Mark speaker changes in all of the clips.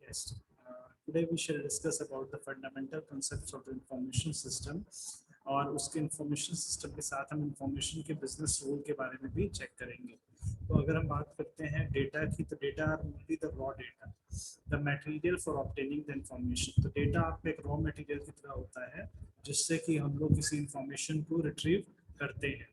Speaker 1: Today we shall discuss about the fundamental concepts of the information system और उसके information system के साथ हम इंफॉर्मेशन के बिजनेस रोल के बारे में भी चेक करेंगे। तो अगर हम बात करते हैं डेटा की, तो data are only the raw data, the material for obtaining the information. तो डेटा आपका एक रॉ मटेरियल की तरह होता है जिससे कि हम लोग किसी इंफॉर्मेशन को रिट्रीव करते हैं।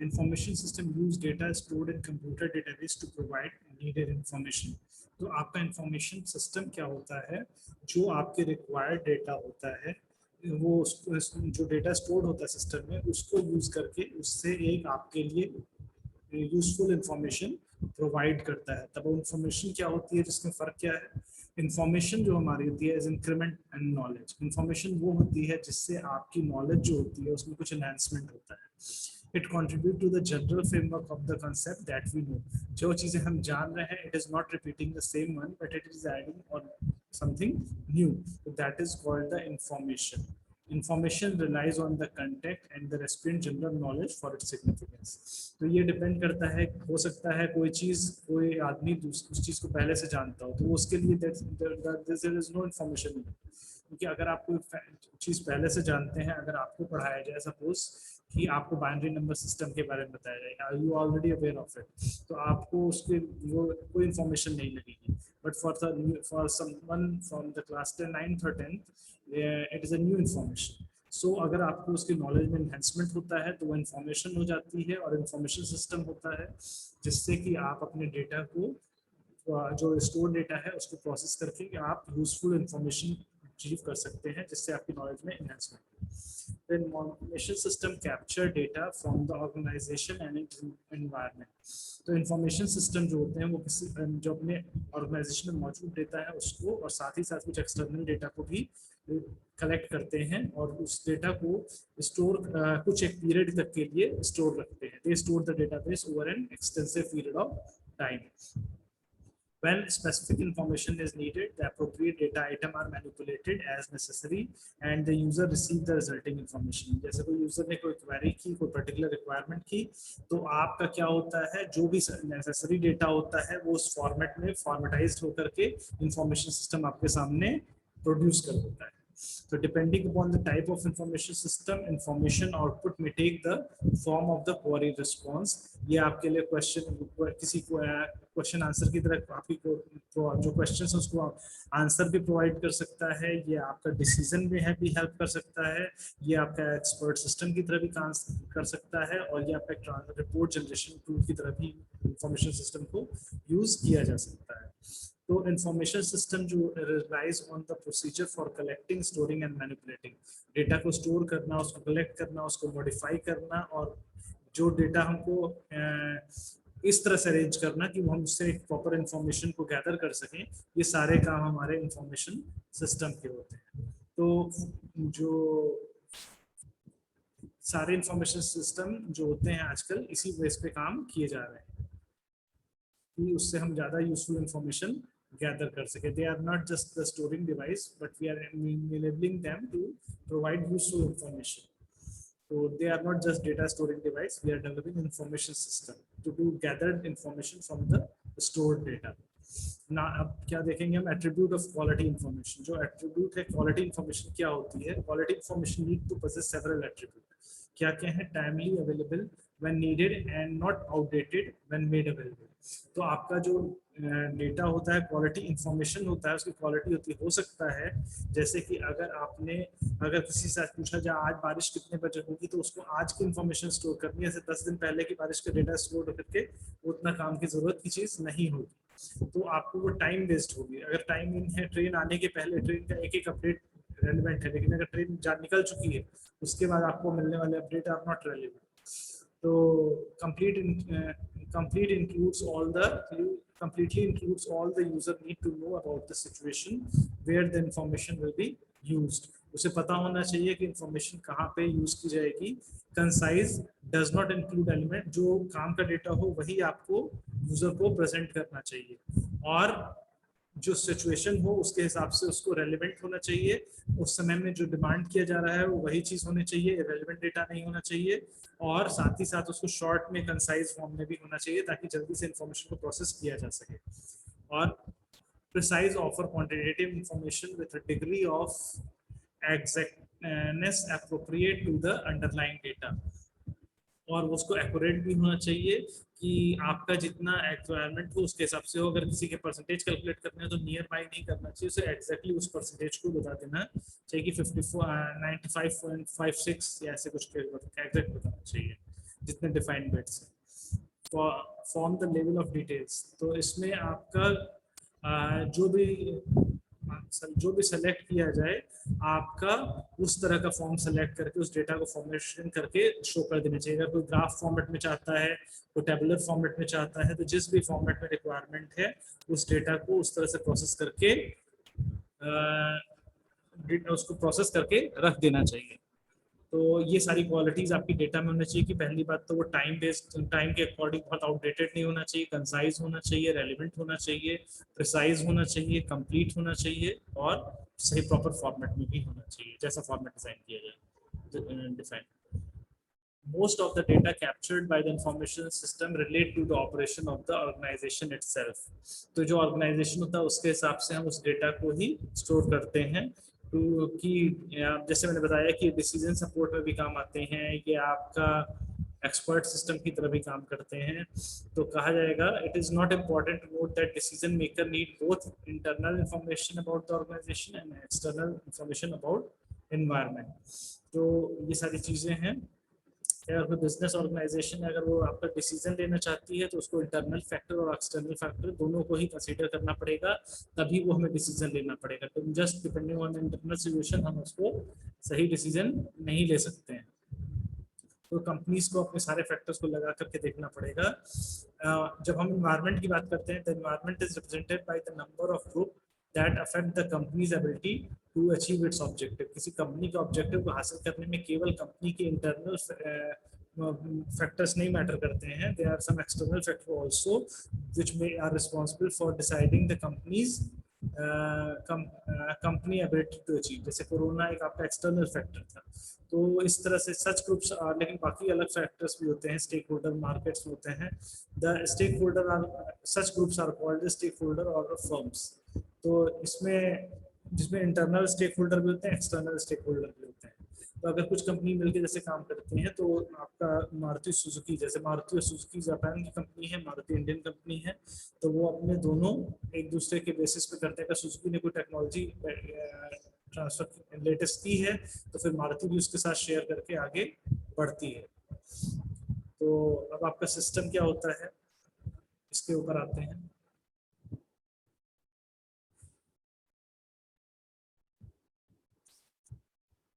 Speaker 1: Information system use data stored in computer database to provide needed information. तो आपका इंफॉर्मेशन सिस्टम क्या होता है, जो आपके रिक्वायर्ड डेटा होता है वो जो डेटा स्टोर्ड होता है सिस्टम में उसको यूज करके उससे एक आपके लिए यूजफुल इंफॉर्मेशन प्रोवाइड करता है। तब वो इंफॉर्मेशन क्या होती है, जिसमें फ़र्क क्या है। इंफॉर्मेशन जो हमारी होती है as increment and knowledge. Information वो होती है जिससे आपकी नॉलेज जो होती है उसमें कुछ एनहांसमेंट होता है। It contribute to the general framework of the concept that we know. जो चीज़ें हम जान रहे हैं, it is not repeating the same one but it is adding और something new. So that is called the information. Information relies on the context and the recipient general knowledge for its significance. तो ये depend करता है, हो सकता है कोई चीज़ कोई आदमी उस चीज़ को पहले से जानता हो तो उसके लिए there is no information, क्योंकि अगर आप कोई चीज़ पहले से जानते हैं, अगर आपको पढ़ाया जाए सपोज कि आपको बाइनरी नंबर सिस्टम के बारे में बताया जाएगा, are you already aware of it, तो आपको उसके वो कोई इन्फॉर्मेशन नहीं लगेगी। But for someone from the class 10, 9th or 10th it is a new information. So अगर आपको उसकी नॉलेज में इन्हेंसमेंट होता है तो वो इन्फॉर्मेशन हो जाती है, और इन्फॉर्मेशन सिस्टम होता है जिससे कि आप अपने डेटा को जो स्टोर डेटा है उसको प्रोसेस करके आप यूजफुल इंफॉर्मेशन अचीव कर सकते हैं, जिससे आपकी नॉलेज में इन्हेंसमेंट हो। The information system capture data from the organization and its environment. तो इंफॉर्मेशन सिस्टम जो होते हैं वो किसी जो अपने ऑर्गेनाइजेशन में मौजूद डेटा है उसको और साथ ही साथ कुछ एक्सटर्नल डेटा को भी कलेक्ट करते हैं और उस डेटा को स्टोर कुछ एक पीरियड तक के लिए स्टोर रखते हैं। They store the database over an extensive period of time. When specific information is needed, the appropriate data item are manipulated as necessary and the user receive the resulting information. जैसे कोई user ने कोई query की, कोई particular requirement की, तो आपका क्या होता है, जो भी नेसेसरी डेटा होता है वो उस फॉर्मेट में फॉर्मेटाइज्ड होकर के इंफॉर्मेशन सिस्टम आपके सामने प्रोड्यूस कर देता है। So depending upon the type of information system, information output may take the form of the query response. ये आपके लिए किसी क्वेश्चन आंसर की तरह आपकी जो क्वेश्चन है उसको आंसर भी प्रोवाइड कर सकता है, ये आपका डिसीजन में है भी हेल्प कर सकता है, ये आपका एक्सपर्ट सिस्टम की तरह भी काम कर सकता है, और ये आपका रिपोर्ट जनरेशन टूल की तरह भी इंफॉर्मेशन सिस्टम को यूज किया जा सकता है। तो इंफॉर्मेशन सिस्टम जो relies on the procedure for collecting, storing and manipulating. Data को स्टोर करना, उसको कलेक्ट करना, उसको मॉडिफाई करना, और जो डेटा हमको इस तरह से अरेंज करना कि हम उससे एक प्रॉपर इंफॉर्मेशन को गैदर कर सकें, ये सारे काम हमारे इंफॉर्मेशन सिस्टम के होते हैं। तो जो सारे इंफॉर्मेशन सिस्टम जो होते हैं आजकल इसी बेस पे काम किए जा रहे हैं कि उससे हम ज़्यादा यूजफुल इंफॉर्मेशन gather कर सके। They are not just the storing device, but we are enabling them to provide useful information. So they are not just data storing device. We are developing information system to do gathered information from the stored data. ना अब क्या देखेंगे हम, attribute of quality information. जो attribute है quality information क्या होती है, quality information need to possess several attribute. क्या क्या है, timely available when needed and not outdated when made available. तो आपका जो डेटा होता है, क्वालिटी इंफॉर्मेशन होता है, उसकी क्वालिटी होती हो सकता है जैसे कि अगर किसी से पूछा जाए आज बारिश कितने बजे होगी, तो उसको आज की इंफॉर्मेशन स्टोर करनी है, ऐसे 10 दिन पहले की बारिश का डेटा स्टोर करके उतना काम की जरूरत की चीज़ नहीं होगी, तो आपको वो टाइम वेस्ट होगी। अगर टाइम इन है, ट्रेन आने के पहले ट्रेन का एक अपडेट रेलिवेंट है, लेकिन अगर ट्रेन निकल चुकी है उसके बाद आपको मिलने वाले अपडेट आर नॉट रेलिवेंट। तो completely includes all the user need to know about the situation where the information will be used. उसे पता होना चाहिए कि इंफॉर्मेशन कहाँ पे यूज की जाएगी। Concise does not include element, जो काम का डेटा हो वही आपको यूजर को प्रेजेंट करना चाहिए, और जो सिचुएशन हो उसके हिसाब से उसको रेलिवेंट होना चाहिए। उस समय में जो डिमांड किया जा रहा है वो वही चीज़ होनी चाहिए, रेलिवेंट डेटा नहीं होना चाहिए, और साथ ही साथ उसको शॉर्ट में कंसाइज फॉर्म में भी होना चाहिए ताकि जल्दी से इंफॉर्मेशन को प्रोसेस किया जा सके। और precise offer quantitative information with a degree of exactness appropriate to the underlying data। और उसको एक्यूरेट भी होना चाहिए कि आपका जितना रिक्वायरमेंट हो उसके हिसाब से हो। अगर किसी के परसेंटेज कैलकुलेट करने हैं तो नियर बाय नहीं करना चाहिए, उसे एग्जैक्टली उस परसेंटेज को बता देना चाहिए कि 95.56 या ऐसे कुछ एग्जैक्ट बताना चाहिए जितने डिफाइंड बिट्स हैं। Form the level of details, तो इसमें आपका जो भी सेलेक्ट किया जाए आपका उस तरह का फॉर्म सेलेक्ट करके उस डेटा को फॉर्मेशन करके शो कर देना चाहिए। अगर कोई ग्राफ फॉर्मेट में चाहता है, कोई टेबुलर फॉर्मेट में चाहता है, तो जिस भी फॉर्मेट में रिक्वायरमेंट है उस डेटा को उस तरह से प्रोसेस करके उसको प्रोसेस करके रख देना चाहिए। तो ये सारी क्वालिटीज आपकी डेटा में होना चाहिए कि पहली बात तो वो टाइम बेस्ड, टाइम के अकॉर्डिंग बहुत आउटडेटेड नहीं होना चाहिए, कंसाइज होना चाहिए, रेलिवेंट होना चाहिए, प्रिसाइज होना चाहिए, कंप्लीट होना चाहिए और सही प्रॉपर फॉर्मेट में भी होना चाहिए जैसा फॉर्मेट डिजाइन किया जाए define. Most of the data captured by the information system relate to the operation of the organization itself। तो जो ऑर्गेनाइजेशन होता है उसके हिसाब से हम उस डेटा को ही स्टोर करते हैं। तो कि जैसे मैंने बताया कि डिसीजन सपोर्ट में भी काम आते हैं, ये आपका एक्सपर्ट सिस्टम की तरह भी काम करते हैं। तो कहा जाएगा it is not important to note that decision maker need both internal information about the organisation and external information about environment. तो ये सारी चीजें हैं। अगर कोई बिजनेस ऑर्गेनाइजेशन अगर वो आपका डिसीजन लेना चाहती है तो उसको इंटरनल फैक्टर और एक्सटर्नल फैक्टर दोनों को ही कंसीडर करना पड़ेगा, तभी वो हमें डिसीजन लेना पड़ेगा। तो just depending on internal situation हम उसको सही डिसीजन नहीं ले सकते हैं। तो कंपनीज को अपने सारे फैक्टर्स को लगा करके देखना पड़ेगा। जब हम एनवायरनमेंट की बात करते हैं तो environment is represented by the number of group that affect the company's ability to achieve its objective. किसी कंपनी के ऑब्जेक्टिव को हासिल करने में केवल कंपनी के इंटरनल फैक्टर्स नहीं मैटर करते हैं, there are some external factor also which may are responsible for deciding the company's company ability to achieve. जैसे कोरोना एक आपका एक्सटर्नल फैक्टर था, तो इस तरह से सच ग्रुप्स, लेकिन बाकी अलग फैक्टर्स भी होते हैं, स्टेक होल्डर मार्केट्स होते हैं। The stake holder are such groups are called the stake holder और फर्म्स। तो इसमें जिसमें इंटरनल स्टेक होल्डर भी होते हैं, एक्सटर्नल स्टेक होल्डर भी होते हैं। तो अगर कुछ कंपनी मिलकर जैसे काम करती हैं तो आपका मारुति सुजुकी, जैसे मारुति और सुजुकी जापान की कंपनी है, मारुति इंडियन कंपनी है, तो वो अपने दोनों एक दूसरे के बेसिस पे करते हैं। अगर सुजुकी ने कोई टेक्नोलॉजी ट्रांसफर लेटेस्ट की है तो फिर मारुति भी उसके साथ शेयर करके आगे बढ़ती है। तो अब आपका सिस्टम क्या होता है इसके ऊपर आते हैं।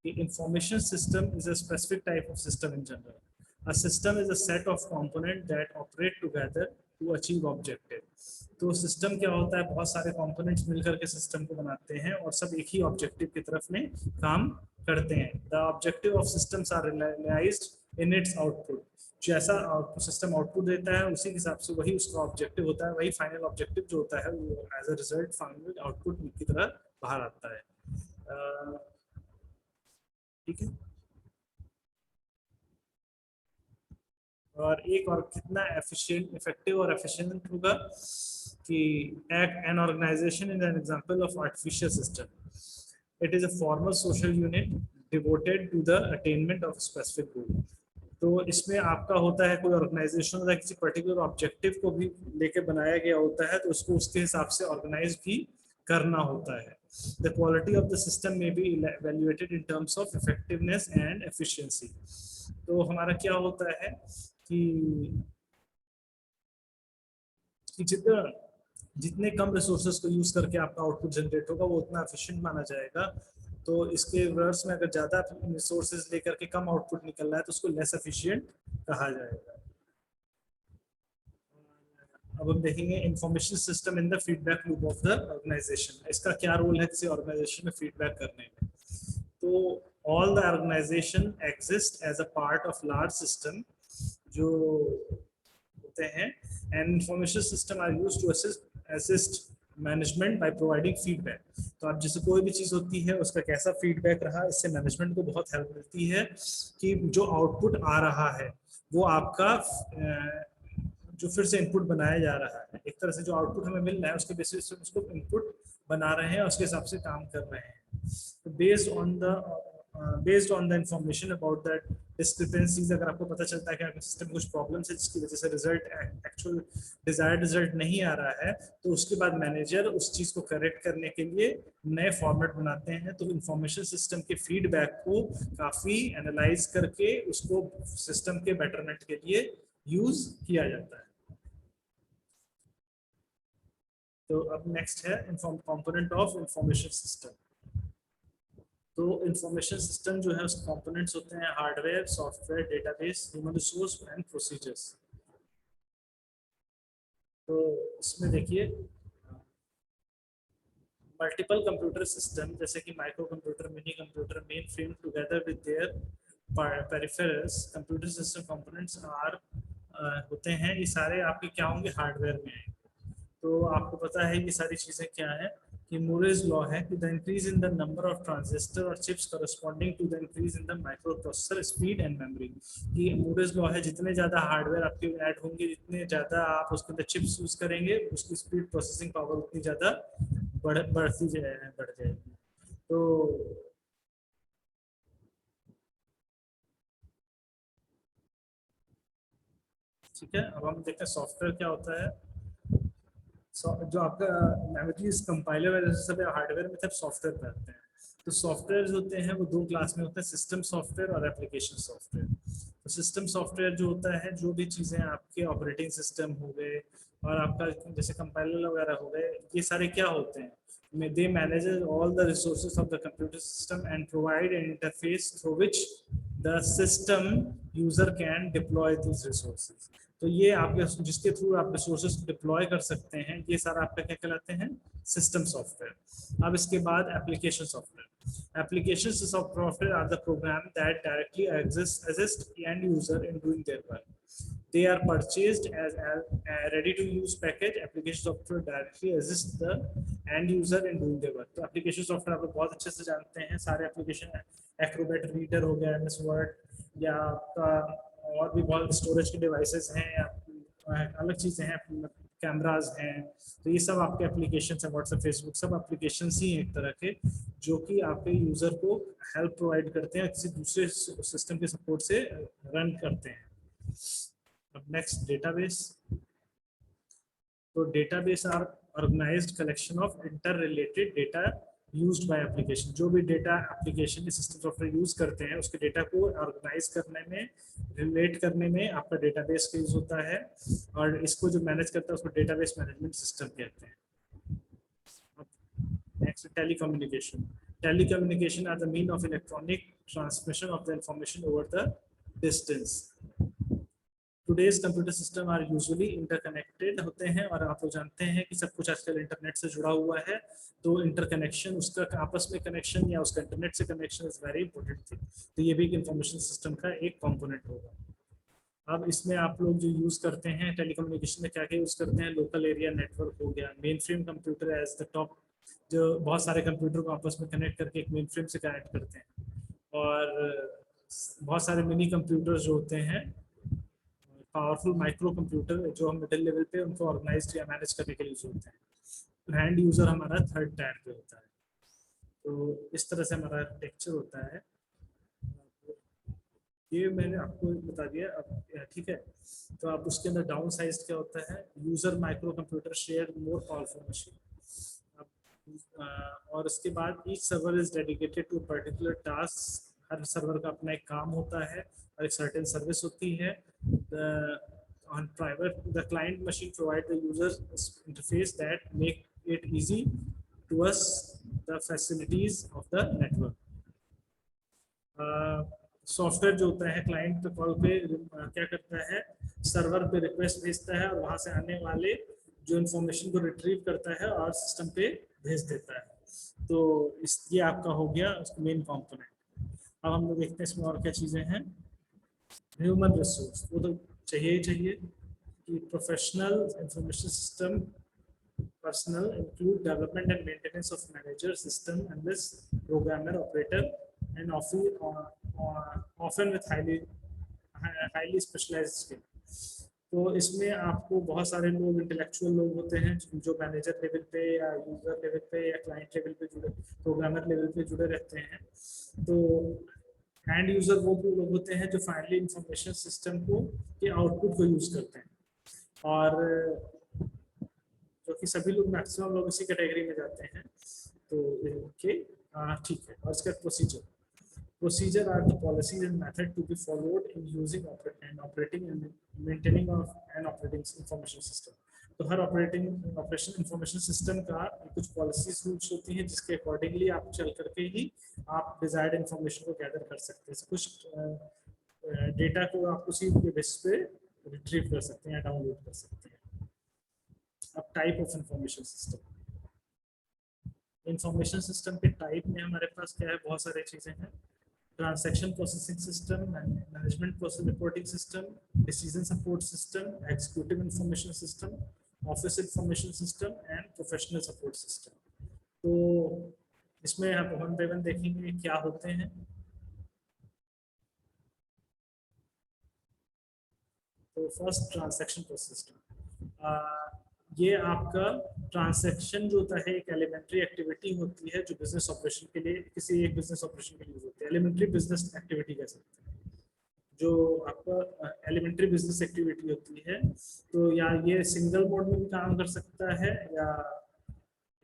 Speaker 1: The information system is a specific type of system in general. A system is a set of components that operate together to achieve objective। तो सिस्टम क्या होता है, बहुत सारे कंपोनेंट्स मिलकर के सिस्टम को बनाते हैं और सब एक ही ऑब्जेक्टिव की तरफ में काम करते हैं। The objective of systems are realised in its output. जैसा सिस्टम आउटपुट देता है उसी के हिसाब से वही उसका ऑब्जेक्टिव होता है, वही फाइनल ऑब्जेक्टिव जो होता है वो as a result final output की तरह बाहर आता है। ठीक है। और एक और कितना एफिशिएंट, इफेक्टिव और एफिशिएंट होगा कि an organisation is an example of artificial system. It is a formal social unit devoted to the attainment of specific goal. तो इसमें आपका होता है कोई ऑर्गेनाइजेशन होता है, किसी पर्टिकुलर ऑब्जेक्टिव को भी लेके बनाया गया होता है, तो उसको उसके हिसाब से ऑर्गेनाइज भी करना होता है। The quality of the system may be evaluated in terms of effectiveness and efficiency। तो हमारा क्या होता है कि जितने कम रिसोर्सेज को यूज करके आपका आउटपुट जनरेट होगा वो उतना एफिशिएंट माना जाएगा। तो इसके रिवर्स में अगर ज्यादा रिसोर्सेज लेकर के कम आउटपुट निकल रहा है तो उसको लेस एफिशिएंट कहा जाएगा। अब हम देखेंगे information system in the feedback loop of the organisation. इसका क्या रोल है किसी ऑर्गेनाइजेशन में फीडबैक करने में। तो all the organisation exist as a part of large system जो होते हैं, and information system are used to assist management by providing feedback. तो आप जैसे कोई भी चीज होती है उसका कैसा फीडबैक रहा, इससे मैनेजमेंट को बहुत हेल्प मिलती है कि जो आउटपुट आ रहा है वो आपका जो फिर से इनपुट बनाया जा रहा है, एक तरह से जो आउटपुट हमें मिल रहा है उसके बेसिस पे उसको इनपुट बना रहे हैं, उसके हिसाब से काम कर रहे हैं। तो based on the information about that discrepancies, अगर आपको पता चलता है कि आपके सिस्टम में कुछ प्रॉब्लम्स है जिसकी वजह से रिजल्ट एक्चुअल डिजायर्ड रिजल्ट नहीं आ रहा है, तो उसके बाद मैनेजर उस चीज को करेक्ट करने के लिए नए फॉर्मेट बनाते हैं। तो इंफॉर्मेशन सिस्टम के फीडबैक को काफी एनालाइज करके उसको सिस्टम के बेटरमेंट के लिए यूज किया जाता है। तो अब नेक्स्ट है कंपोनेंट ऑफ इंफॉर्मेशन सिस्टम। तो इंफॉर्मेशन सिस्टम जो है उसके कंपोनेंट्स होते हैं hardware, software, database, human resource and procedures. तो इसमें देखिए मल्टीपल कंप्यूटर सिस्टम जैसे कि micro computer, mini computer, mainframe together with their peripherals computer system components are होते हैं। ये सारे आपके क्या होंगे, हार्डवेयर में आएंगे। तो आपको पता है ये सारी चीजें क्या है कि मूरेज लॉ है कि the increase in the number of transistor और chips corresponding to the increase in the microprocessor speed and memory. ये मूरेज लॉ है, जितने ज्यादा हार्डवेयर आपके ऐड होंगे, जितने ज्यादा आप उसके अंदर चिप्स यूज करेंगे, उसकी स्पीड प्रोसेसिंग पावर उतनी ज्यादा बढ़ती बढ़ जाएगी। तो ठीक है, अब हम देखते हैं सॉफ्टवेयर क्या होता है। जो आपका मेमोरी कंपाइलर वगैरह सब हार्डवेयर में सब सॉफ्टवेयर पे आते हैं। तो सॉफ्टवेयर होते हैं वो दो क्लास में होते हैं, सिस्टम सॉफ्टवेयर और एप्लीकेशन सॉफ्टवेयर। तो सिस्टम सॉफ्टवेयर जो होता है, जो भी चीज़ें आपके ऑपरेटिंग सिस्टम हो गए और आपका जैसे कंपाइलर वगैरह हो गए, ये सारे क्या होते हैं, they manage all the resources of the computer system and provide an interface through which the system user can deploy these resources। तो ये आपके जिसके थ्रू आप रिसोर्सेज डिप्लॉय कर सकते हैं, ये सारा आपका क्या कहलाते हैं, सिस्टम सॉफ्टवेयर। अब इसके बाद application software. Application software are the program that directly assist end user in doing their work. They are purchased as a ready-to-use package. Application software directly assist the end user in doing their work. तो application software आप लोग बहुत अच्छे से जानते हैं, सारे application Acrobat Reader हो गया, MS Word या आपका और भी बहुत स्टोरेज के डिवाइसेस हैं, अलग चीज़ें हैं, कैमराज हैं। तो ये सब आपके एप्लीकेशन हैं, व्हाट्सएप, फेसबुक, सब एप्लीकेशन ही हैं एक तरह के, जो कि आपके यूज़र को हेल्प प्रोवाइड करते हैं, किसी दूसरे सिस्टम के सपोर्ट से रन करते हैं। अब नेक्स्ट डेटाबेस। तो database are organised collection of inter related data used by application. जो भी data application system software use करते हैं, उसके डेटा को ऑर्गेनाइज करने में, रिलेट करने में आपका डेटाबेस का यूज होता है, और इसको जो मैनेज करता है उसको डेटाबेस मैनेजमेंट सिस्टम कहते हैं। Next, telecommunication. Telecommunication are the mean of electronic transmission of the information over the distance. Today's computer system are usually interconnected होते हैं, और आप लोग जानते हैं कि सब कुछ आजकल इंटरनेट से जुड़ा हुआ है। तो इंटरकनेक्शन, उसका आपस में कनेक्शन या उसका इंटरनेट से connection is very important thing. तो ये भी एक इंफॉर्मेशन सिस्टम का एक कंपोनेंट होगा। अब इसमें आप लोग जो यूज करते हैं टेलीकम्युनिकेशन में, क्या क्या यूज करते हैं, लोकल एरिया नेटवर्क हो गया, mainframe computer as the top, जो बहुत सारे कंप्यूटर को आपस में कनेक्ट करके एक मेन फ्रेम से कनेक्ट करते हैं, और बहुत सारे मिनी कंप्यूटर जो होते हैं, पावरफुल माइक्रो कंप्यूटर जो हम मिडिल लेवल पे उनको ऑर्गेनाइज या मैनेज करने के लिए यूज होते हैं। हैंड यूजर हमारा थर्ड टायर पे होता है। तो इस तरह से हमारा टेक्चर होता है। ये मैंने आपको बता दिया। अब ठीक है, तो आप उसके अंदर डाउन साइज क्या होता है, user micro computer share more powerful machine. और उसके बाद each server is dedicated to particular task. हर सर्वर का अपना एक काम होता है और एक सर्टेन सर्विस होती है। On private, the client machine provide the user interface that make it easy to us the facilities of the network. Software जो होता है क्लाइंट पे कॉल पे क्या करता है, सर्वर पे रिक्वेस्ट भेजता है और वहां से आने वाले जो इन्फॉर्मेशन को रिट्रीव करता है और सिस्टम पे भेज देता है। तो ये आपका हो गया मेन कंपोनेंट। अब हम लोग देखते हैं इसमें और क्या चीजें हैं। ह्यूमन रिसोर्स, वो तो चाहिए ही चाहिए कि professional information system personnel include development and maintenance of manager, system analyst, programmer, operator, and often with highly specialized skill. तो इसमें आपको बहुत सारे लोग इंटेलेक्चुअल लोग होते हैं जो मैनेजर लेवल पे या यूजर लेवल पे या क्लाइंट लेवल पे जुड़े, प्रोग्रामर लेवल पे जुड़े रहते हैं। तो एंड यूजर वो लोग होते हैं जो फाइनली इंफॉर्मेशन सिस्टम को के आउटपुट को यूज करते हैं, और जो कि सभी लोग मैक्सिमम लोग इसी कैटेगरी में जाते हैं। तो ओके, ठीक है। और इसका procedure are the policies and method to be followed in using and operating and maintaining of an operating information system. तो हर ऑपरेशन इंफॉर्मेशन सिस्टम का कुछ पॉलिसीज रूल्स होती हैं जिसके अकॉर्डिंगली आप चल करके ही आप डिजायर्ड इंफॉर्मेशन को गैदर कर सकते हैं। कुछ डेटा को आप उसी के बेस पे रिट्रीव कर सकते हैं या डाउनलोड कर सकते हैं। अब type of information system, information system के टाइप में हमारे पास क्या है, बहुत सारी चीजें हैं। Transaction processing system, management process reporting system, decision support system, executive information system, office information system and professional support system. तो इसमें आप वन बाय वन देखेंगे क्या होते हैं। तो फर्स्ट ट्रांजैक्शन प्रोसेस सिस्टम, ये आपका ट्रांजैक्शन जो होता है एक एलिमेंट्री एक्टिविटी होती है जो बिजनेस ऑपरेशन के लिए, किसी एक बिजनेस ऑपरेशन के लिए यूज होती है। एलिमेंट्री बिजनेस एक्टिविटी कह सकते हैं, जो आपका एलिमेंट्री बिजनेस एक्टिविटी होती है। तो या ये सिंगल मोड में भी काम कर सकता है या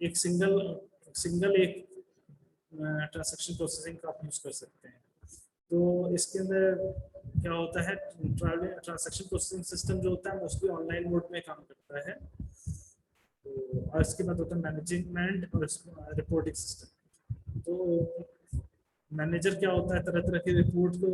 Speaker 1: एक सिंगल एक ट्रांजैक्शन प्रोसेसिंग का आप यूज कर सकते हैं। तो इसके अंदर क्या होता है, ट्रांजैक्शन प्रोसेसिंग सिस्टम जो होता है मोस्टली ऑनलाइन मोड में काम करता है। तो और इसके बाद होता है मैनेजमेंट और रिपोर्टिंग सिस्टम। तो मैनेजर क्या होता है, तरह तरह की रिपोर्ट को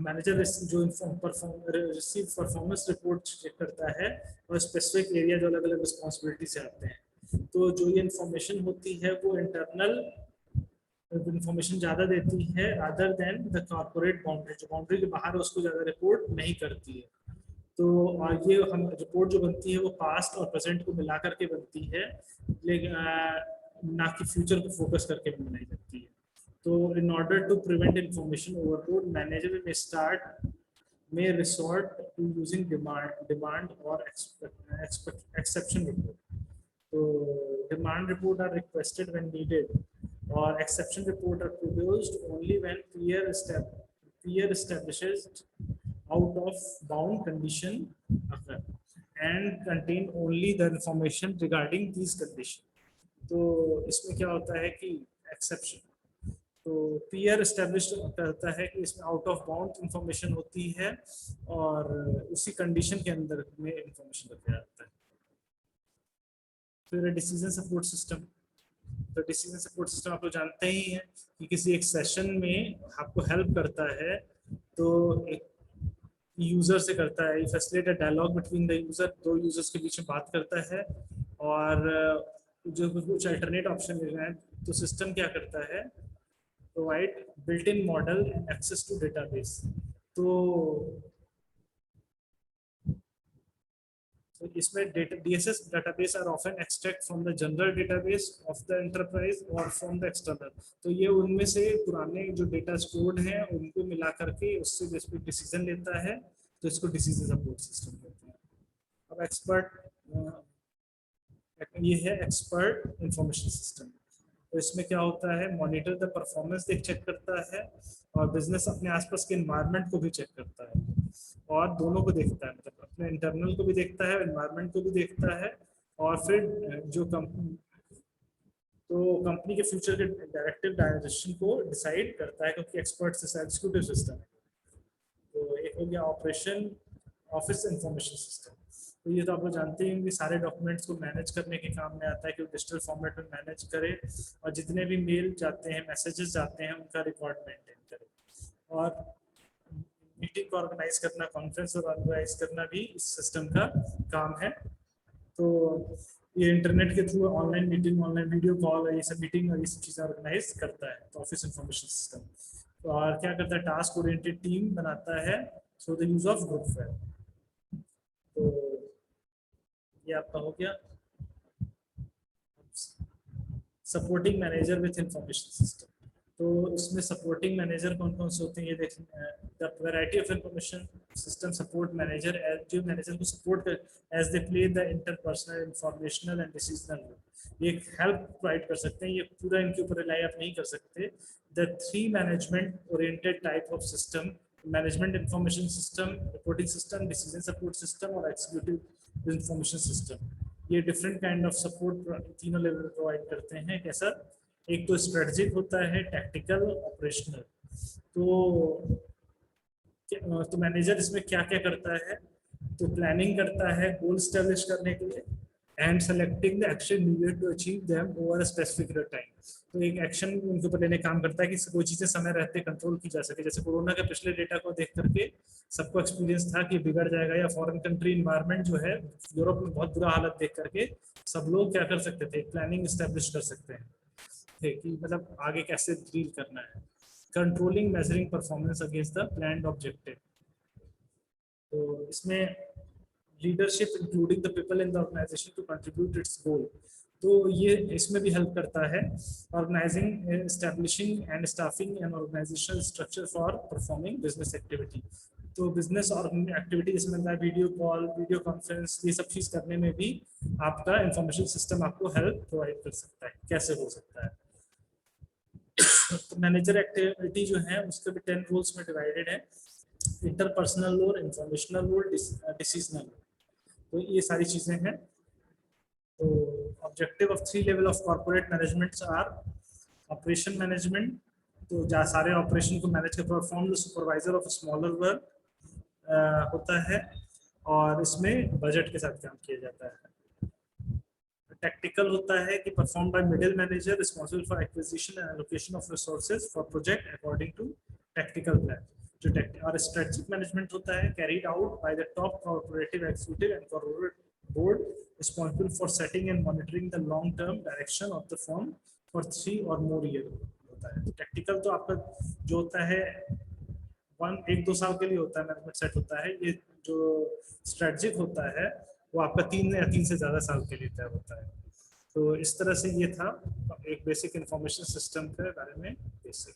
Speaker 1: मैनेजर जो रिसीव परफॉर्मेंस रिपोर्ट चेक करता है और स्पेसिफिक एरिया जो अलग अलग रिस्पॉन्सिबिलिटी से आते हैं। तो जो ये इंफॉर्मेशन होती है वो इंटरनल इंफॉर्मेशन ज़्यादा देती है other than the corporate boundary, जो बाउंड्री के बाहर उसको ज़्यादा रिपोर्ट नहीं करती है। तो ये हम रिपोर्ट जो बनती है वो पास्ट और प्रेजेंट को मिला करके बनती है, लेकिन ना कि फ्यूचर को फोकस करके बनाई जाती है। तो in order to prevent information overload, manager may resort to using demand or exception report. So demand report are requested when needed, or exception report are produced only when clear established out of bound condition occur and contain only the information regarding these condition. तो इसमें क्या होता है कि exception, तो peer establish करता है कि इसमें आउट ऑफ बाउंड इंफॉर्मेशन होती है और उसी कंडीशन के अंदर में इंफॉर्मेशन रखा जाता है। फिर डिसीजन सपोर्ट सिस्टम, तो डिसीजन सपोर्ट सिस्टम आप लोग जानते ही हैं कि किसी एक सेशन में आपको हेल्प करता है। तो एक यूजर से करता है, facilitate dialogue between the user, दो यूजर्स के बीच में बात करता है। और जो कुछ अल्टरनेट ऑप्शन मिल रहे हैं, तो सिस्टम क्या करता है, provide built in model and access to database. तो इसमें DSS database are often extract from the general database of the enterprise or from the external। तो ये उनमें से पुराने जो डेटा स्टोर्ड हैं उनको मिला करके उससे बेस पे डिसीजन लेता है। तो इसको डिसीजन सपोर्ट सिस्टम कहते हैं। अब ये है एक्सपर्ट इंफॉर्मेशन सिस्टम। तो इसमें क्या होता है, मॉनिटर द परफॉर्मेंस चेक करता है और बिजनेस अपने आसपास के एनवायरनमेंट को भी चेक करता है और दोनों को देखता है, मतलब अपने इंटरनल को भी देखता है, एनवायरनमेंट को भी देखता है। और फिर जो कंपनी के फ्यूचर के डायरेक्टिव डायरेक्शन को डिसाइड करता है, क्योंकि एक्सपर्ट एग्जीक्यूटिव सिस्टम है। तो एक हो गया ऑपरेशन ऑफिस इंफॉर्मेशन सिस्टम। तो ये तो आप लोग जानते हैं कि सारे डॉक्यूमेंट्स को मैनेज करने के काम में आता है कि वो डिजिटल फॉर्मेट में मैनेज करे और जितने भी मेल जाते हैं, मैसेजेस जाते हैं, उनका रिकॉर्ड मेंटेन करे। और मीटिंग को ऑर्गेनाइज करना, कॉन्फ्रेंस ऑर्गेनाइज करना भी इस सिस्टम का काम है। तो ये इंटरनेट के through online meeting, online video call, ये सब मीटिंग और ये सब चीज़ें ऑर्गेनाइज करता है। तो ऑफिस इंफॉर्मेशन सिस्टम और क्या करता है, टास्क ओरिएंटेड टीम बनाता है through the use of group web. तो ये आपका हो गया supporting manager with information system. तो इसमें सपोर्टिंग मैनेजर कौन कौन से होते हैं ये देखें। The variety of information system support manager, जो मैनेजर को सपोर्ट कर as they play the interpersonal informational and decisional role, ये हेल्प प्रोवाइड कर सकते हैं, ये पूरा इनके ऊपर रिलाई आप नहीं कर सकते। The three management oriented type of system, management information system, reporting system, decision support system और एग्जीक्यूटिव इंफॉर्मेशन सिस्टम, ये डिफरेंट काइंड ऑफ सपोर्ट तीनों लेवल प्रोवाइड करते हैं। कैसा, एक तो स्ट्रेटजिक होता है, टैक्टिकल, ऑपरेशनल। तो मैनेजर इसमें क्या क्या करता है, तो प्लानिंग करता है गोल स्टैब्लिश करने के लिए and selecting the action needed to achieve them over a specific time. तो एक एक्शन उनके ऊपर लेने काम करता है कि वो चीजें समय रहते कंट्रोल की जा सके। जैसे कोरोना के पिछले डेटा को देख करके सबको एक्सपीरियंस था कि बिगड़ जाएगा, या फॉरेन कंट्री इन्वायरमेंट जो है यूरोप में बहुत बुरा हालत देख करके सब लोग क्या कर सकते थे, प्लानिंग स्टैब्लिश कर सकते हैं थे कि मतलब आगे कैसे डील करना है। Controlling measuring performance against the planned objective, तो इसमें leadership including the people in the organisation to contribute its goal, तो ये इसमें भी हेल्प करता है। Organising, establishing and staffing an organisational structure for performing business activity, तो बिजनेस और एक्टिविटी इसमें वीडियो कॉल, वीडियो कॉन्फ्रेंस, ये सब चीज़ करने में भी आपका इंफॉर्मेशन सिस्टम आपको हेल्प प्रोवाइड कर सकता है। कैसे हो सकता है, तो मैनेजर एक्टिविटी जो है उसके भी 10 रोल्स में डिवाइडेड है। Interpersonal role, informational role, decisional role, तो ये सारी चीजें हैं। तो objective of 3 level of corporate management are operation management, तो जहाँ सारे ऑपरेशन को मैनेज कर perform the supervisor of smaller work होता है, और इसमें बजट के साथ काम किया जाता है। टेक्निकल होता है कि perform by middle manager responsible for acquisition and allocation of resources for project according to technical plan. जो और स्ट्रेटजिक मैनेजमेंट होता है carried out by the top corporative executive and corporate board responsible for setting and monitoring the long term direction of the firm for 3 और more year होता है। Technical तो आपका जो होता है 1-2 साल के लिए होता है, मैनेजमेंट सेट होता है। ये जो स्ट्रेटजिक होता है वो आपका 3 या 3 से ज़्यादा साल के लिए तय होता है। तो इस तरह से ये था एक बेसिक इंफॉर्मेशन सिस्टम के बारे में बेसिक।